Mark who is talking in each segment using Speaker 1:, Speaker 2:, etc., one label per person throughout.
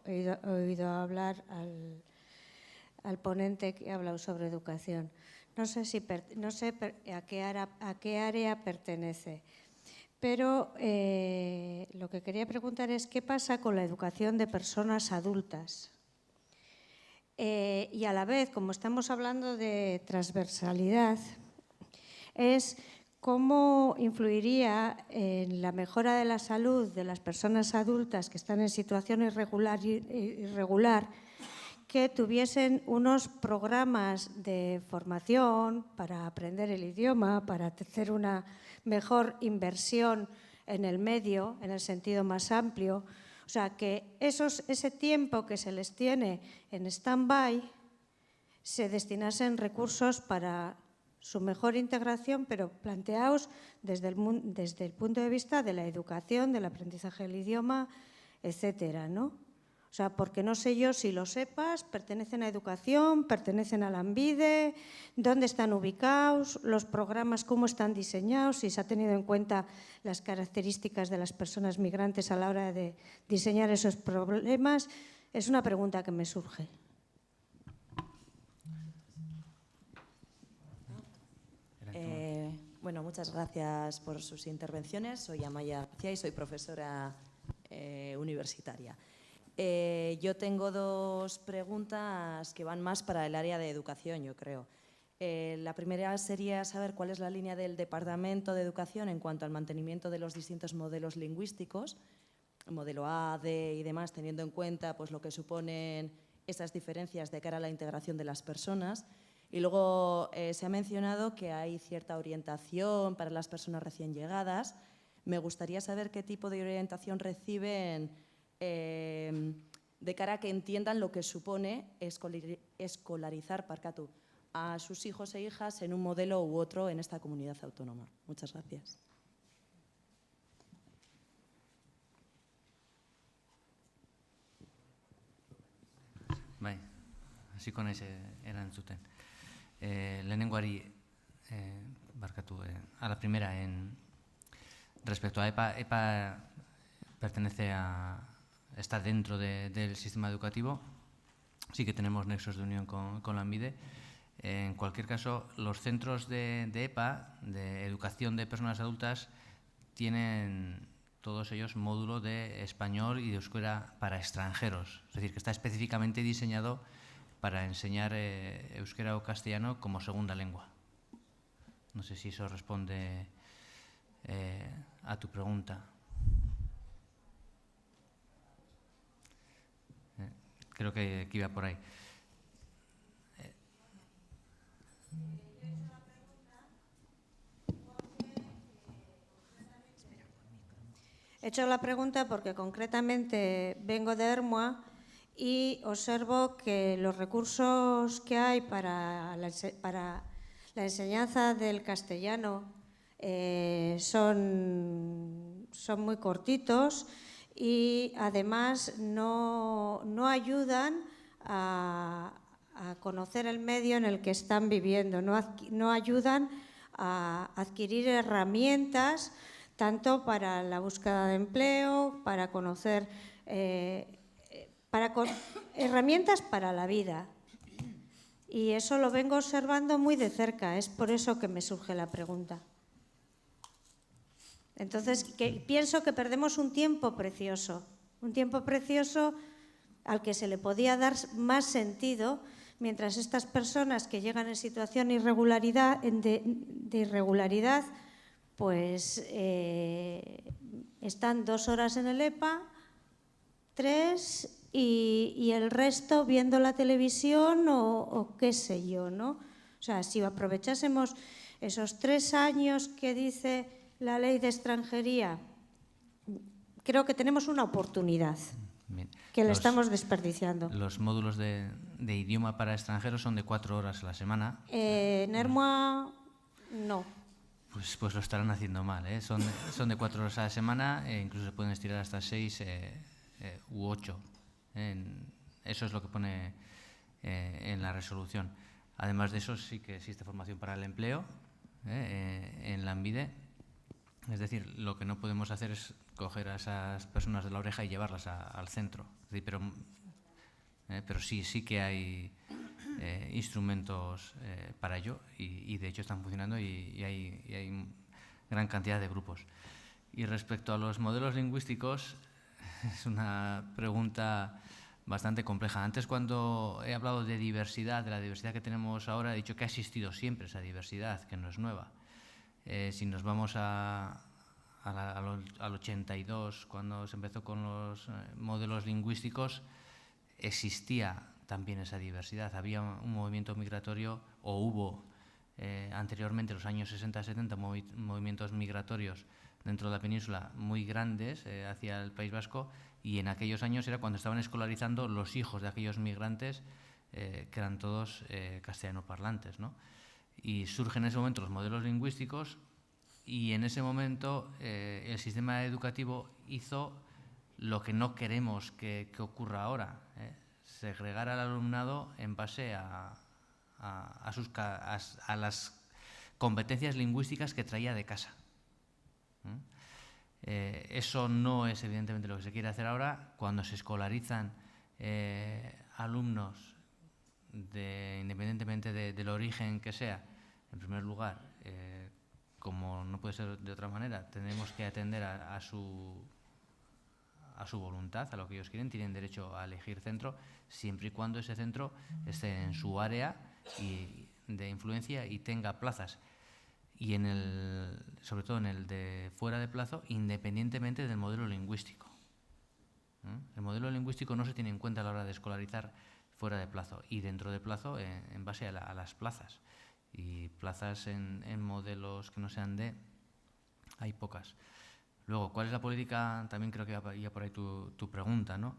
Speaker 1: oído hablar al ponente que ha hablado sobre educación. No sé a qué área pertenece, pero lo que quería preguntar es qué pasa con la educación de personas adultas. Y a la vez, como estamos hablando de transversalidad, es cómo influiría en la mejora de la salud de las personas adultas que están en situación irregular que tuviesen unos programas de formación para aprender el idioma, para hacer una mejor inversión en el medio, en el sentido más amplio. O sea, que ese tiempo que se les tiene en stand-by se destinasen recursos para su mejor integración, pero planteados desde el punto de vista de la educación, del aprendizaje del idioma, etcétera, ¿no? O sea, porque no sé yo si lo sepas, pertenecen a educación, pertenecen a Lanbide, dónde están ubicados, los programas cómo están diseñados, si se ha tenido en cuenta las características de las personas migrantes a la hora de diseñar esos problemas. Es una pregunta que me surge.
Speaker 2: Bueno, muchas gracias por sus intervenciones. Soy Amaya García y soy profesora universitaria. Yo tengo dos preguntas que van más para el área de educación, yo creo. La primera sería saber cuál es la línea del Departamento de Educación en cuanto al mantenimiento de los distintos modelos lingüísticos, modelo A, D y demás, teniendo en cuenta pues, lo que suponen esas diferencias de cara a la integración de las personas. Y luego se ha mencionado que hay cierta orientación para las personas recién llegadas. Me gustaría saber qué tipo de orientación reciben de cara a que entiendan lo que supone escolarizar a sus hijos e hijas en un modelo u otro en esta comunidad autónoma. Muchas gracias.
Speaker 3: Bai, hasiko naiz erantzuten. Lehenengoari, a la primera, respecto a EPA, EPA está dentro del sistema educativo, sí que tenemos nexos de unión con Lanbide. En cualquier caso, los centros de EPA, de educación de personas adultas, tienen todos ellos módulo de español y de euskera para extranjeros, es decir, que está específicamente diseñado para enseñar euskera o castellano como segunda lengua. No sé si eso responde a tu pregunta. Creo que iba por ahí.
Speaker 1: He hecho la pregunta porque concretamente vengo de Ermua y observo que los recursos que hay para la enseñanza del castellano son muy cortitos y además no ayudan a conocer el medio en el que están viviendo, no ayudan a adquirir herramientas tanto para la búsqueda de empleo, para conocer, herramientas para la vida. Y eso lo vengo observando muy de cerca, es por eso que me surge la pregunta. Entonces, pienso que perdemos un tiempo precioso al que se le podía dar más sentido, mientras estas personas que llegan en situación de irregularidad, pues están 2 horas en el EPA, 3 y el resto viendo la televisión o qué sé yo, ¿no? O sea, si aprovechásemos esos 3 años que dice la ley de extranjería, creo que tenemos una oportunidad. Bien. Que la estamos desperdiciando.
Speaker 3: Los módulos de idioma para extranjeros son de 4 horas a la semana.
Speaker 1: En Ermua, no.
Speaker 3: Pues lo estarán haciendo mal, ¿eh? Son de 4 horas a la semana, incluso se pueden estirar hasta 6 u 8. Eso es lo que pone en la resolución. Además de eso, sí que existe formación para el empleo en Lanbide. Es decir, lo que no podemos hacer es coger a esas personas de la oreja y llevarlas al centro. Es decir, pero sí que hay instrumentos para ello y de hecho están funcionando y hay gran cantidad de grupos. Y respecto a los modelos lingüísticos, es una pregunta bastante compleja. Antes, cuando he hablado de diversidad, de la diversidad que tenemos ahora, he dicho que ha existido siempre esa diversidad, que no es nueva. Si nos vamos al 82, cuando se empezó con los modelos lingüísticos, existía también esa diversidad. Había un movimiento migratorio, o hubo anteriormente, en los años 60-70, movimientos migratorios dentro de la península muy grandes hacia el País Vasco, y en aquellos años era cuando estaban escolarizando los hijos de aquellos migrantes que eran todos castellanoparlantes, ¿no? Y surgen en ese momento los modelos lingüísticos y en ese momento el sistema educativo hizo lo que no queremos que ocurra ahora, segregar al alumnado en base a las competencias lingüísticas que traía de casa. Eso no es evidentemente lo que se quiere hacer ahora. Cuando se escolarizan alumnos, independientemente del origen que sea, en primer lugar, como no puede ser de otra manera, tenemos que atender a su voluntad, a lo que ellos quieren. Tienen derecho a elegir centro, siempre y cuando ese centro esté en su área de influencia y tenga plazas. Y sobre todo en el de fuera de plazo, independientemente del modelo lingüístico. El modelo lingüístico no se tiene en cuenta a la hora de escolarizar fuera de plazo y dentro de plazo en base a las plazas. Y plazas en modelos que no sean hay pocas. Luego, ¿cuál es la política? También creo que iba por ahí tu pregunta, ¿no?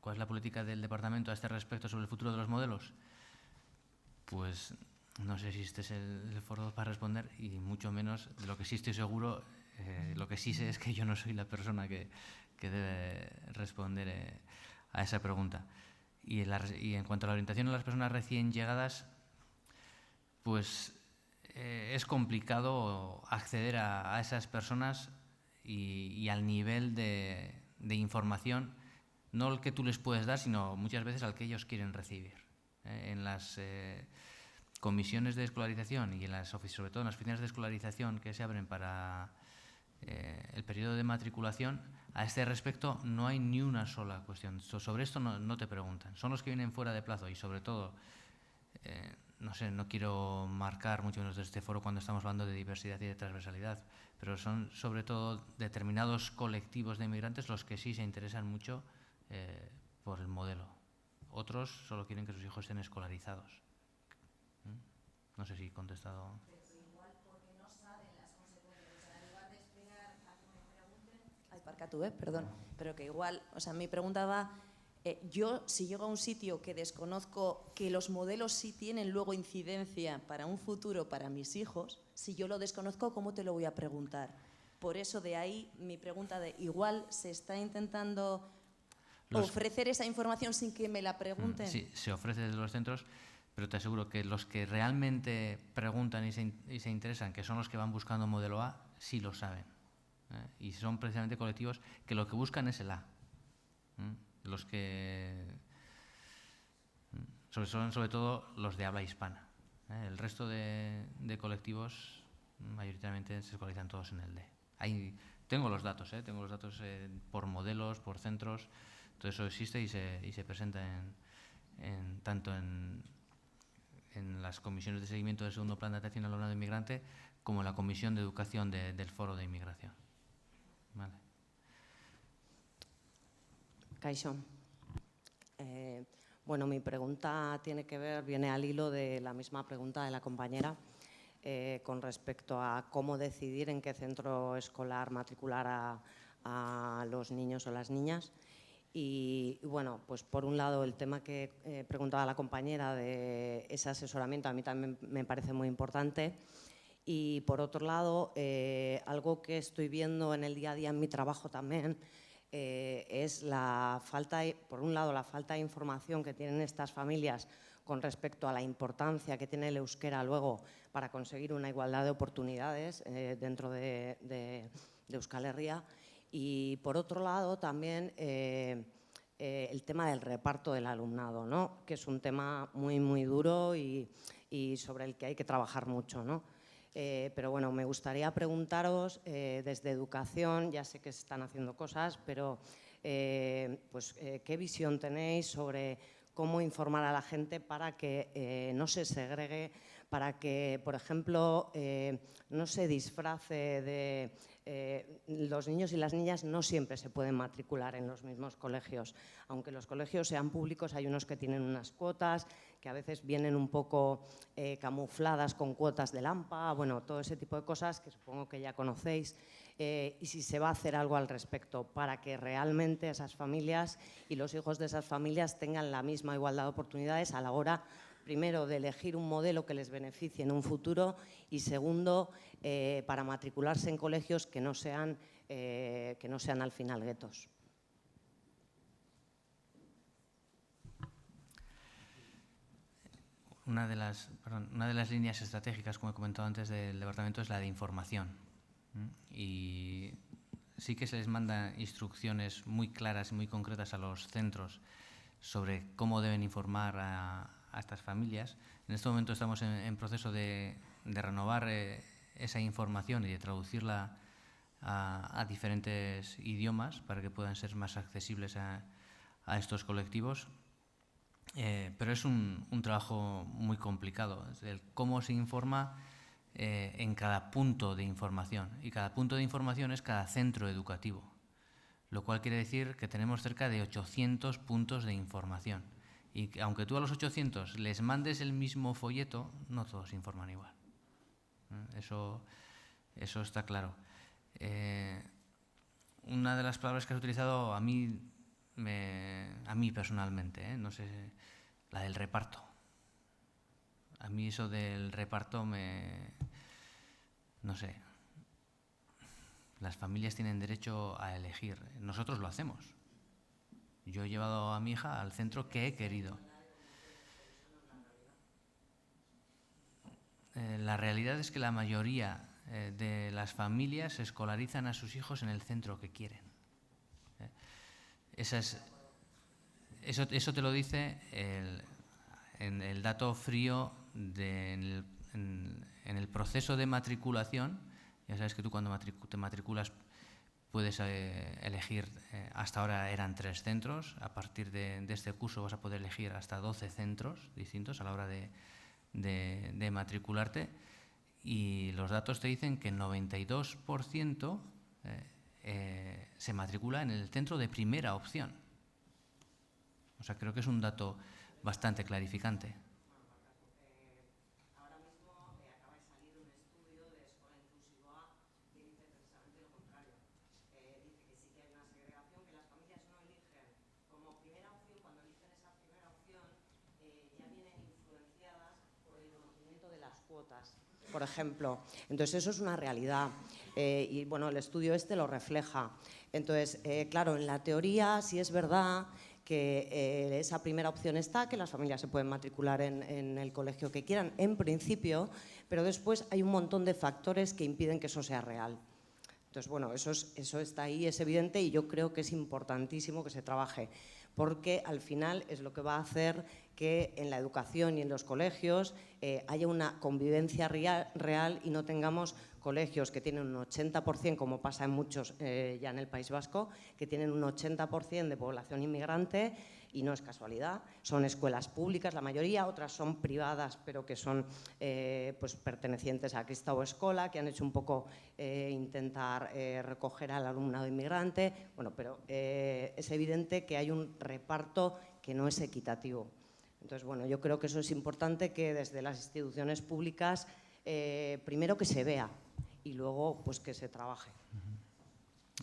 Speaker 3: ¿Cuál es la política del departamento a este respecto sobre el futuro de los modelos? Pues no sé si este es el foro para responder y mucho menos de lo que sí estoy seguro. Lo que sí sé es que yo no soy la persona que debe responder a esa pregunta. Y en cuanto a la orientación a las personas recién llegadas, pues es complicado acceder a esas personas y al nivel de información, no el que tú les puedes dar, sino muchas veces al que ellos quieren recibir. En las comisiones de escolarización y sobre todo en las oficinas de escolarización que se abren para el periodo de matriculación, a este respecto no hay ni una sola cuestión. Sobre esto no te preguntan. Son los que vienen fuera de plazo y sobre todo, no sé, no quiero marcar mucho menos de este foro cuando estamos hablando de diversidad y de transversalidad, pero son sobre todo determinados colectivos de inmigrantes los que sí se interesan mucho por el modelo. Otros solo quieren que sus hijos estén escolarizados. No sé si he contestado.
Speaker 2: Igual porque no saben las consecuencias. O sea, en lugar de esperar a que me pregunten... Ay, parca tú, perdón. Pero que igual, o sea, mi pregunta va... yo, si llego a un sitio que desconozco que los modelos sí tienen luego incidencia para un futuro para mis hijos, si yo lo desconozco, ¿cómo te lo voy a preguntar? Por eso de ahí mi pregunta de igual se está intentando ofrecer esa información sin que me la pregunten.
Speaker 3: Sí, se ofrece desde los centros, pero te aseguro que los que realmente preguntan y se interesan, que son los que van buscando modelo A, sí lo saben. Y son precisamente colectivos que lo que buscan es el A. Los que son sobre todo los de habla hispana. El resto de colectivos mayoritariamente se escolarizan todos en el D. Tengo los datos por modelos, por centros, todo eso existe y se presenta tanto en las comisiones de seguimiento del segundo plan de atención al alumnado inmigrante como en la comisión de educación del foro de inmigración. Vale.
Speaker 4: Kaixo. Bueno, mi pregunta viene al hilo de la misma pregunta de la compañera con respecto a cómo decidir en qué centro escolar matricular a los niños o las niñas. Y bueno, pues por un lado el tema que preguntaba la compañera de ese asesoramiento a mí también me parece muy importante. Y por otro lado, algo que estoy viendo en el día a día en mi trabajo también es la falta, por un lado, la falta de información que tienen estas familias con respecto a la importancia que tiene el euskera luego para conseguir una igualdad de oportunidades dentro de Euskal Herria. Y por otro lado también el tema del reparto del alumnado, ¿no? Que es un tema muy, muy duro y sobre el que hay que trabajar mucho, ¿no? Pero bueno, me gustaría preguntaros desde educación, ya sé que se están haciendo cosas, pero ¿qué visión tenéis sobre cómo informar a la gente para que no se segregue, para que, por ejemplo, no se disfrace de… los niños y las niñas no siempre se pueden matricular en los mismos colegios. Aunque los colegios sean públicos, hay unos que tienen unas cuotas que a veces vienen un poco camufladas con cuotas del AMPA, bueno, todo ese tipo de cosas que supongo que ya conocéis. Y si se va a hacer algo al respecto para que realmente esas familias y los hijos de esas familias tengan la misma igualdad de oportunidades a la hora, primero, de elegir un modelo que les beneficie en un futuro y, segundo, para matricularse en colegios que no sean al final guetos.
Speaker 3: Una de las líneas estratégicas, como he comentado antes, del departamento es la de información. Y sí que se les manda instrucciones muy claras y muy concretas a los centros sobre cómo deben informar a estas familias. En este momento estamos en proceso de renovar esa información y de traducirla a diferentes idiomas para que puedan ser más accesibles a estos colectivos. Pero es un trabajo muy complicado, es el cómo se informa en cada punto de información. Y cada punto de información es cada centro educativo, lo cual quiere decir que tenemos cerca de 800 puntos de información. Y aunque tú a los 800 les mandes el mismo folleto, no todos informan igual. Eso está claro. Una de las palabras que has utilizado a mí personalmente, no sé, la del reparto. A mí eso del reparto no sé. Las familias tienen derecho a elegir. Nosotros lo hacemos. Yo he llevado a mi hija al centro que he querido. La realidad es que la mayoría de las familias escolarizan a sus hijos en el centro que quieren. Eso te lo dice el dato frío en el proceso de matriculación. Ya sabes que tú cuando te matriculas puedes elegir, hasta ahora eran 3 centros, a partir de este curso vas a poder elegir hasta 12 centros distintos a la hora de matricularte, y los datos te dicen que el 92% se matricula en el centro de primera opción. O sea, creo que es un dato bastante clarificante.
Speaker 4: Ahora mismo acaba de salir un estudio de Escola Inclusiva que dice precisamente lo contrario. Dice que sí que hay una segregación, que las familias no eligen como primera opción. Cuando eligen esa primera opción ya vienen influenciadas por el conocimiento de las cuotas, por ejemplo. Entonces eso es una realidad y bueno, el estudio este lo refleja. Entonces, claro, en la teoría sí es verdad que esa primera opción está, que las familias se pueden matricular en el colegio que quieran, en principio, pero después hay un montón de factores que impiden que eso sea real. Entonces, bueno, eso está ahí, es evidente, y yo creo que es importantísimo que se trabaje, porque al final es lo que va a hacer que en la educación y en los colegios haya una convivencia real y no tengamos colegios que tienen un 80%, como pasa en muchos ya en el País Vasco, que tienen un 80% de población inmigrante, y no es casualidad. Son escuelas públicas la mayoría, otras son privadas, pero que son pues pertenecientes a Kristau Eskola, que han hecho un poco intentar recoger al alumnado inmigrante. Bueno, pero es evidente que hay un reparto que no es equitativo. Entonces, bueno, yo creo que eso es importante, que desde las instituciones públicas primero que se vea y luego pues que se trabaje.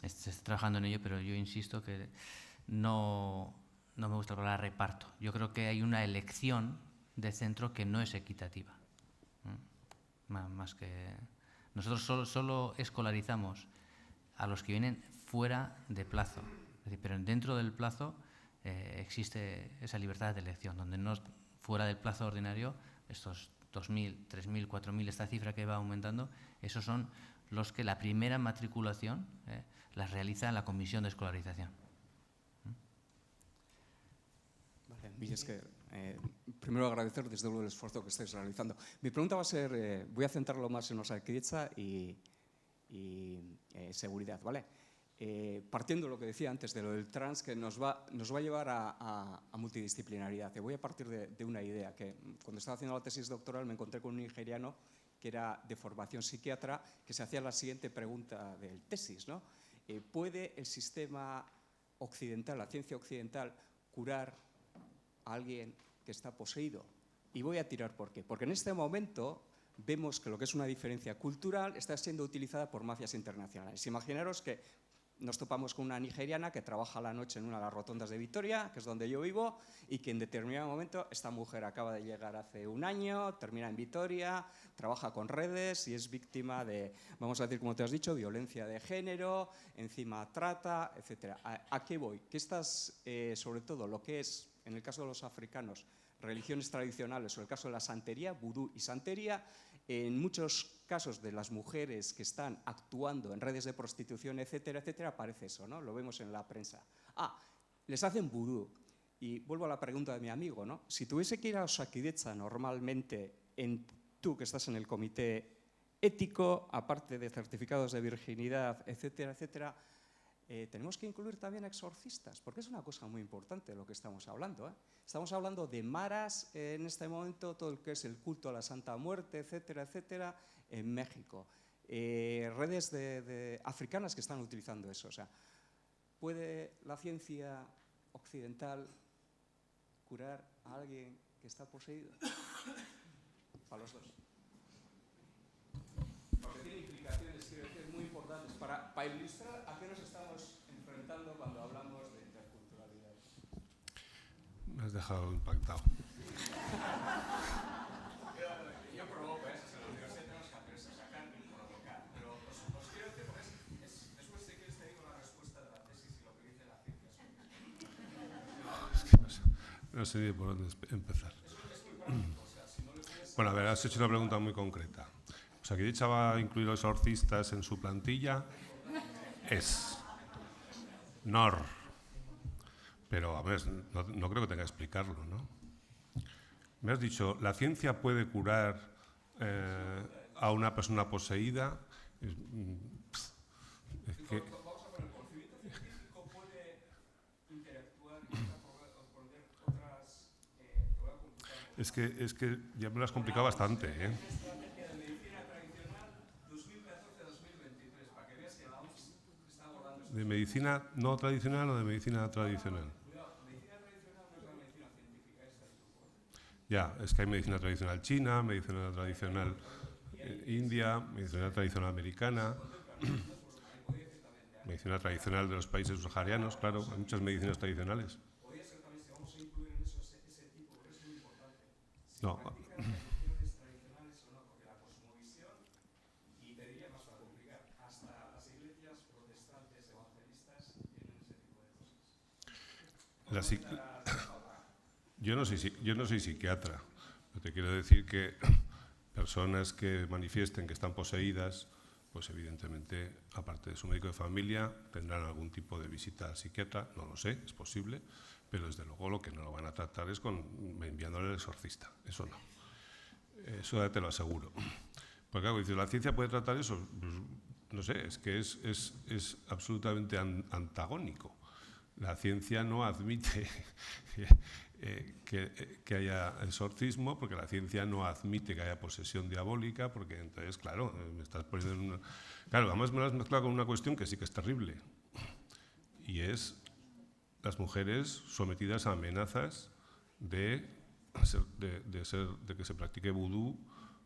Speaker 3: Se está trabajando en ello, pero yo insisto que no me gusta la palabra reparto. Yo creo que hay una elección de centro que no es equitativa. Más que nosotros solo escolarizamos a los que vienen fuera de plazo. Es decir, pero dentro del plazo existe esa libertad de elección, donde no fuera del plazo ordinario, estos 2.000, 3.000, 4.000, esta cifra que va aumentando, esos son los que la primera matriculación las realiza la comisión de escolarización.
Speaker 5: Vale, mil esker. Primero agradecer desde luego el esfuerzo que estáis realizando. Mi pregunta va a ser, voy a centrarlo más en osakidetza y seguridad, ¿vale? Partiendo de lo que decía antes, de lo del trans, que nos va a llevar a multidisciplinaridad. Voy a partir de una idea, que cuando estaba haciendo la tesis doctoral me encontré con un nigeriano que era de formación psiquiatra, que se hacía la siguiente pregunta del tesis, ¿no? ¿Puede el sistema occidental, la ciencia occidental, curar a alguien que está poseído? Y voy a tirar por qué. Porque en este momento vemos que lo que es una diferencia cultural está siendo utilizada por mafias internacionales. Imaginaros que nos topamos con una nigeriana que trabaja a la noche en una de las rotondas de Vitoria, que es donde yo vivo, y que en determinado momento, esta mujer acaba de llegar hace un año, termina en Vitoria, trabaja con redes y es víctima de, vamos a decir, como te has dicho, violencia de género, encima trata, etc. ¿A qué voy? Que estas, sobre todo lo que es, en el caso de los africanos, religiones tradicionales, o el caso de la santería, vudú y santería, en muchos casos de las mujeres que están actuando en redes de prostitución, etcétera, etcétera, aparece eso, ¿no? Lo vemos en la prensa. Les hacen vudú. Y vuelvo a la pregunta de mi amigo, ¿no? Si tuviese que ir a osakidetza normalmente, tú que estás en el comité ético, aparte de certificados de virginidad, etcétera, etcétera, tenemos que incluir también exorcistas, porque es una cosa muy importante lo que estamos hablando, ¿eh? Estamos hablando de maras en este momento, todo lo que es el culto a la Santa Muerte, etcétera, etcétera, en México. Redes africanas que están utilizando eso. O sea, ¿puede la ciencia occidental curar a alguien que está poseído? Para los dos. Porque tiene implicaciones, quiero decir, muy importantes para ilustrar a qué nos estamos enfrentando cuando hablamos de interculturalidad.
Speaker 6: Me has dejado impactado.
Speaker 5: Yo provoco eso, en la universidad tenemos que hacer eso, sacar y provocar. Pero os quiero decir, porque después si quieres te digo la respuesta de la tesis y lo que dice la ciencia.
Speaker 6: Es que no sé ni por dónde empezar. Bueno, a ver, has hecho una pregunta muy concreta. O sea, que dicha va a incluir los exorcistas en su plantilla. Es NOR. Pero, a ver, no creo que tenga que explicarlo, ¿no? Me has dicho, ¿la ciencia puede curar a una persona poseída? Es que,
Speaker 5: Vamos a ver, el conocimiento científico puede interactuar y poder otras...
Speaker 6: es que ya me lo has complicado bastante, ¿eh?
Speaker 5: Estrategia de medicina tradicional 2014-2023, para que veas que la OMS está abordando esto.
Speaker 6: ¿De medicina no tradicional o de medicina tradicional? Ya, es que hay medicina tradicional china, medicina tradicional india, medicina tradicional americana, medicina tradicional de los países subsaharianos, claro, hay muchas medicinas tradicionales. No. Yo no soy psiquiatra. Te quiero decir que personas que manifiesten que están poseídas, pues evidentemente, aparte de su médico de familia, tendrán algún tipo de visita al psiquiatra. No lo sé, es posible, pero desde luego lo que no lo van a tratar es enviándole al exorcista. Eso no. Eso ya te lo aseguro. Porque claro, dice, ¿la ciencia puede tratar eso? Pues, no sé, es que es absolutamente antagónico. La ciencia no admite que haya exorcismo, porque la ciencia no admite que haya posesión diabólica, porque entonces, claro, me estás poniendo en una... Claro, además me lo has mezclado con una cuestión que sí que es terrible, y es las mujeres sometidas a amenazas de que se practique vudú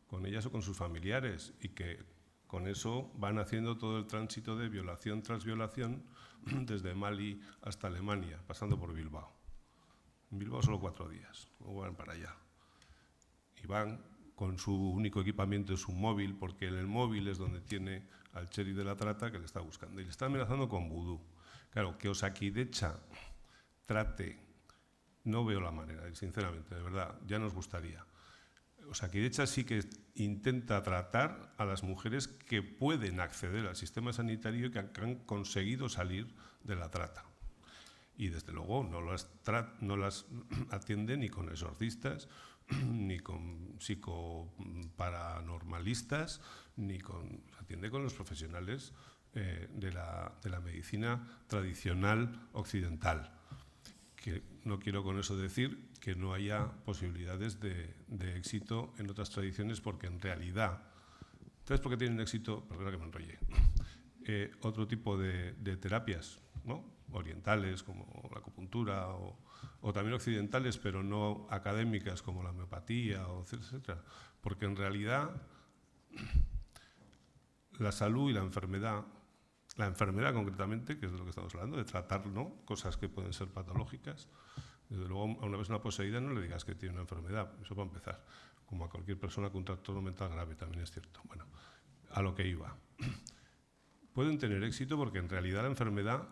Speaker 6: con ellas o con sus familiares, y que con eso van haciendo todo el tránsito de violación tras violación desde Mali hasta Alemania, pasando por Bilbao. En Bilbao solo 4 días, luego van para allá. Y van con su único equipamiento, es un móvil, porque en el móvil es donde tiene al cherry de la trata que le está buscando. Y le está amenazando con vudú. Claro, que Osakidetza trate, no veo la manera, sinceramente, de verdad, ya nos gustaría. Osakidetza sí que intenta tratar a las mujeres que pueden acceder al sistema sanitario y que han conseguido salir de la trata. Y desde luego no las atiende ni con exorcistas, ni con psicoparanormalistas, atiende con los profesionales de la medicina tradicional occidental. Que no quiero con eso decir que no haya posibilidades de éxito en otras tradiciones, porque en realidad, ¿sabes por qué tienen éxito? Perdona que me enrolle. Otro tipo de terapias, ¿no? Orientales, como la acupuntura, o también occidentales, pero no académicas, como la homeopatía, etcétera. Porque en realidad la salud y la enfermedad concretamente, que es de lo que estamos hablando, de tratar, ¿no?, cosas que pueden ser patológicas. Desde luego, a una persona poseída no le digas que tiene una enfermedad, eso para empezar, como a cualquier persona con un trastorno mental grave, también es cierto. Bueno, a lo que iba. Pueden tener éxito porque en realidad la enfermedad,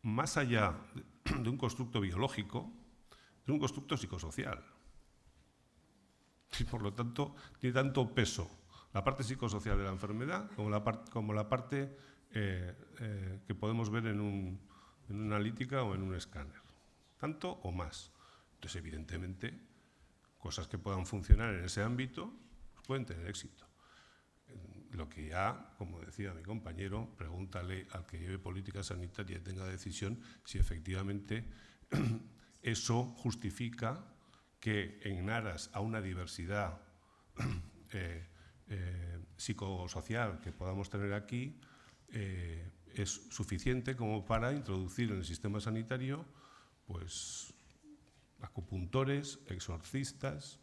Speaker 6: más allá de un constructo biológico, es un constructo psicosocial. Y por lo tanto, tiene tanto peso la parte psicosocial de la enfermedad como la parte que podemos ver en una analítica o en un escáner. Tanto o más. Entonces, evidentemente, cosas que puedan funcionar en ese ámbito pueden tener éxito. Lo que ya, como decía mi compañero, pregúntale al que lleve política sanitaria y tenga decisión si efectivamente eso justifica que en aras a una diversidad psicosocial que podamos tener aquí, es suficiente como para introducir en el sistema sanitario pues acupuntores, exorcistas,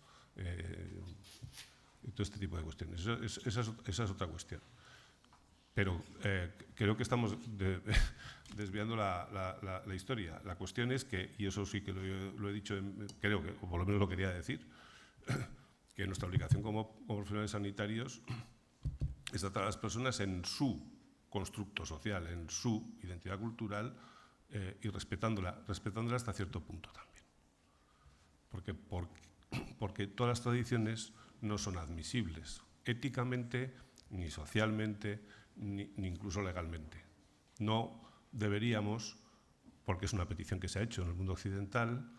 Speaker 6: y todo este tipo de cuestiones. Esa es otra cuestión. Pero creo que estamos desviando la historia. La cuestión es que, y eso sí que lo he dicho, creo que, o por lo menos lo quería decir, que nuestra obligación como profesionales sanitarios es tratar a las personas en su constructo social, en su identidad cultural, y respetándola hasta cierto punto también. Porque todas las tradiciones no son admisibles, éticamente, ni socialmente, ni incluso legalmente. No deberíamos, porque es una petición que se ha hecho en el mundo occidental,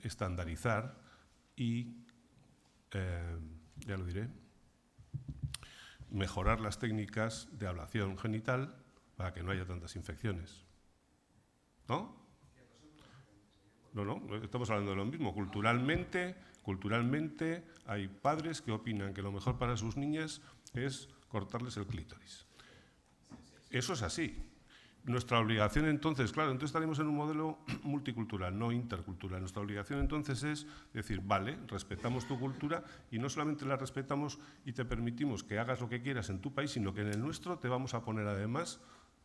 Speaker 6: estandarizar y, ya lo diré, mejorar las técnicas de ablación genital para que no haya tantas infecciones. ¿No? No, estamos hablando de lo mismo. Culturalmente hay padres que opinan que lo mejor para sus niñas es cortarles el clítoris. Eso es así. Nuestra obligación entonces, claro, entonces estaremos en un modelo multicultural, no intercultural. Nuestra obligación entonces es decir, vale, respetamos tu cultura y no solamente la respetamos y te permitimos que hagas lo que quieras en tu país, sino que en el nuestro te vamos a poner además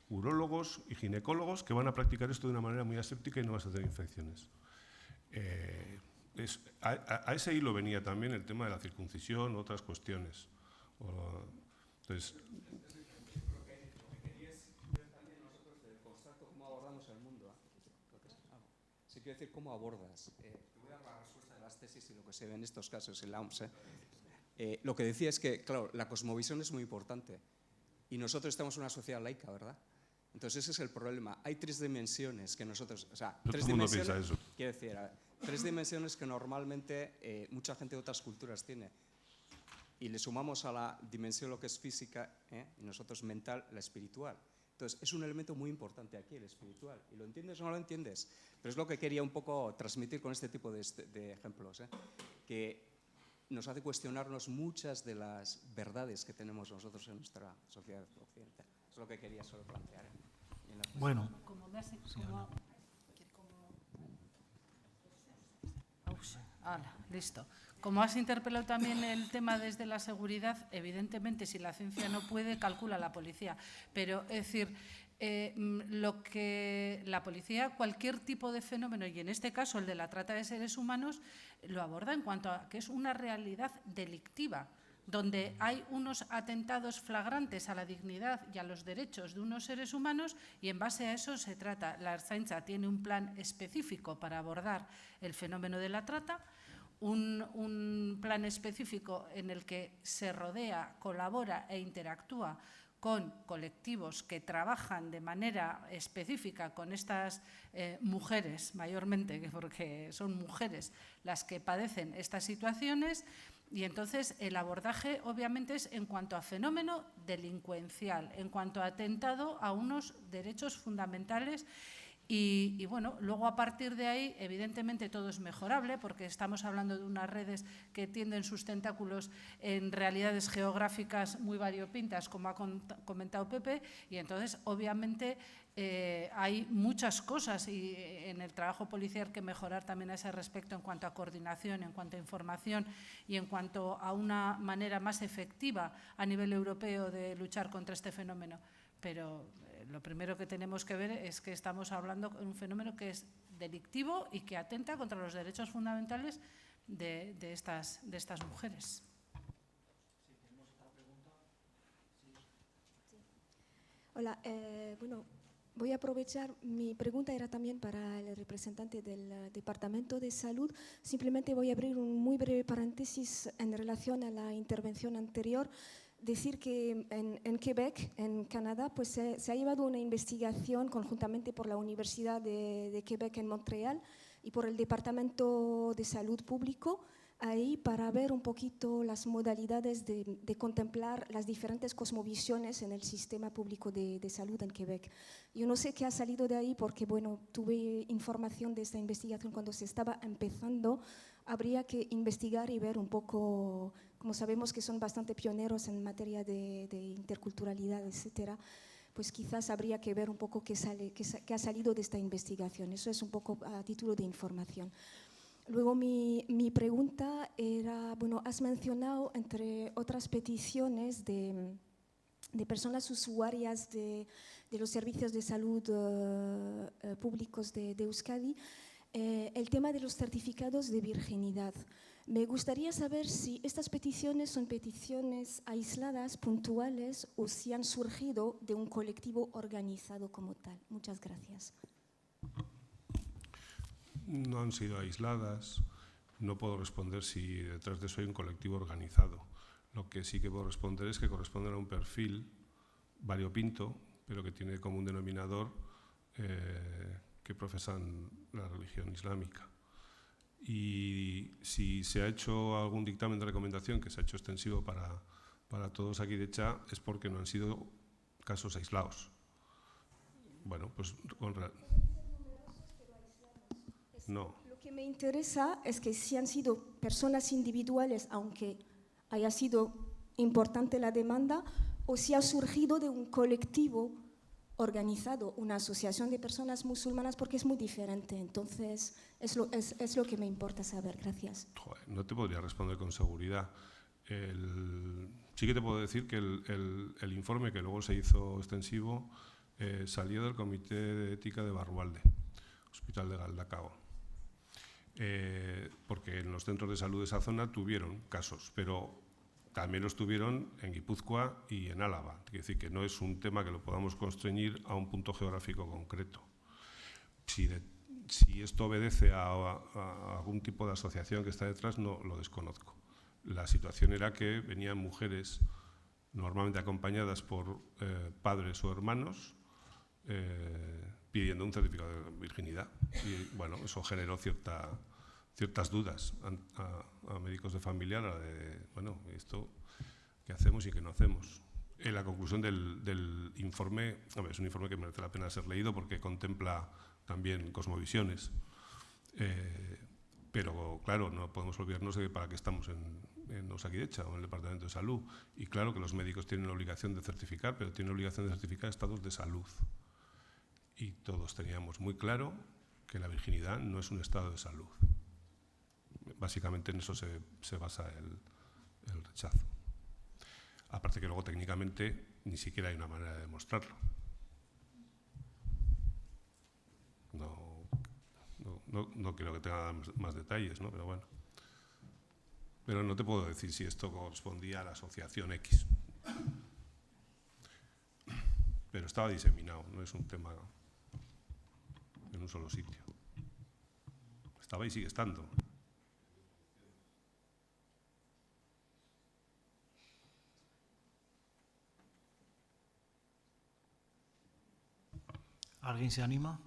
Speaker 6: urólogos y ginecólogos que van a practicar esto de una manera muy aséptica y no vas a tener infecciones. A ese hilo venía también el tema de la circuncisión, otras cuestiones. Entonces,
Speaker 5: lo que quería es ver también nosotros del constante cómo abordamos el mundo. Sí, quiero decir cómo abordas. Te voy a dar la respuesta de las tesis y lo que se ve en estos casos en la OMS. Lo que decía es que, claro, la cosmovisión es muy importante y nosotros estamos en una sociedad laica, ¿verdad? Entonces ese es el problema. Hay tres dimensiones que nosotros, o sea, tres dimensiones, piensa eso. Quiero decir, tres dimensiones que normalmente mucha gente de otras culturas tiene. Y le sumamos a la dimensión lo que es física, y nosotros mental, la espiritual. Entonces es un elemento muy importante aquí, el espiritual. ¿Y lo entiendes o no lo entiendes? Pero es lo que quería un poco transmitir con este tipo de ejemplos, que nos hace cuestionarnos muchas de las verdades que tenemos nosotros en nuestra sociedad occidental. Es lo que quería solo plantear.
Speaker 7: Bueno.
Speaker 8: Listo. Como has interpelado también el tema desde la seguridad, evidentemente, si la ciencia no puede, calcula la policía. Pero, es decir, lo que la policía, cualquier tipo de fenómeno, y en este caso el de la trata de seres humanos, lo aborda en cuanto a que es una realidad delictiva. donde hay unos atentados flagrantes a la dignidad y a los derechos de unos seres humanos, y en base a eso se trata. La Ertzaintza tiene un plan específico para abordar el fenómeno de la trata, un plan específico en el que se rodea, colabora e interactúa con colectivos que trabajan de manera específica con estas mujeres, mayormente, porque son mujeres las que padecen estas situaciones. Y entonces el abordaje obviamente es en cuanto a fenómeno delincuencial, en cuanto a atentado a unos derechos fundamentales. Y bueno, luego a partir de ahí, evidentemente todo es mejorable, porque estamos hablando de unas redes que tienden sus tentáculos en realidades geográficas muy variopintas, como ha comentado Pepe, y entonces obviamente hay muchas cosas y en el trabajo policial que mejorar también a ese respecto en cuanto a coordinación, en cuanto a información y en cuanto a una manera más efectiva a nivel europeo de luchar contra este fenómeno. Pero lo primero que tenemos que ver es que estamos hablando de un fenómeno que es delictivo y que atenta contra los derechos fundamentales de estas mujeres.
Speaker 7: Hola, bueno, voy a aprovechar, mi pregunta era también para el representante del Departamento de Salud. Simplemente voy a abrir un muy breve paréntesis en relación a la intervención anterior. Decir que en Quebec, en Canadá, pues se ha llevado una investigación conjuntamente por la Universidad de Quebec en Montreal y por el Departamento de Salud Público, ahí para ver un poquito las modalidades de contemplar las diferentes cosmovisiones en el sistema público de salud en Quebec. Yo no sé qué ha salido de ahí porque, bueno, tuve información de esta investigación cuando se estaba empezando. Habría que investigar y ver un poco, como sabemos que son bastante pioneros en materia de interculturalidad, etcétera, pues quizás habría que ver un poco qué ha salido de esta investigación. Eso es un poco a título de información. Luego mi pregunta era, bueno, has mencionado entre otras peticiones de personas usuarias de los servicios de salud públicos de Euskadi, el tema de los certificados de virginidad. Me gustaría saber si estas peticiones son peticiones aisladas, puntuales, o si han surgido de un colectivo organizado como tal. Muchas gracias.
Speaker 6: No han sido aisladas. No puedo responder si detrás de eso hay un colectivo organizado. Lo que sí que puedo responder es que corresponden a un perfil variopinto, pero que tiene como un denominador que profesan la religión islámica. Y si se ha hecho algún dictamen de recomendación que se ha hecho extensivo para todos aquí de Osakidetza, es porque no han sido casos aislados. Bueno, pues no.
Speaker 7: Lo que me interesa es que si han sido personas individuales, aunque haya sido importante la demanda, o si ha surgido de un colectivo organizado, una asociación de personas musulmanas, porque es muy diferente. Entonces, es lo que me importa saber. Gracias.
Speaker 6: Joder, no te podría responder con seguridad. Sí que te puedo decir que el informe que luego se hizo extensivo salió del Comité de Ética de Barrualde, Hospital de Galdacao. Porque en los centros de salud de esa zona tuvieron casos, pero también los tuvieron en Guipúzcoa y en Álava. Es decir, que no es un tema que lo podamos constreñir a un punto geográfico concreto. Si esto obedece a algún tipo de asociación que está detrás, no lo desconozco. La situación era que venían mujeres normalmente acompañadas por padres o hermanos pidiendo un certificado de virginidad. Y bueno, eso generó ciertas dudas a médicos de familia, de, bueno, esto qué hacemos y qué no hacemos. La conclusión del informe, es un informe que merece la pena ser leído porque contempla también cosmovisiones, pero claro, no podemos olvidarnos de para qué estamos en Osakidetza o en el Departamento de Salud. Y claro que los médicos tienen la obligación de certificar, pero tienen la obligación de certificar estados de salud. Y todos teníamos muy claro que la virginidad no es un estado de salud. Básicamente en eso se basa el rechazo. Aparte que luego técnicamente ni siquiera hay una manera de demostrarlo. No creo que tenga más detalles, ¿no? Pero bueno. Pero no te puedo decir si esto correspondía a la asociación X. Pero estaba diseminado, no es un tema en un solo sitio. Estaba y sigue estando.
Speaker 9: ¿Alguien se anima?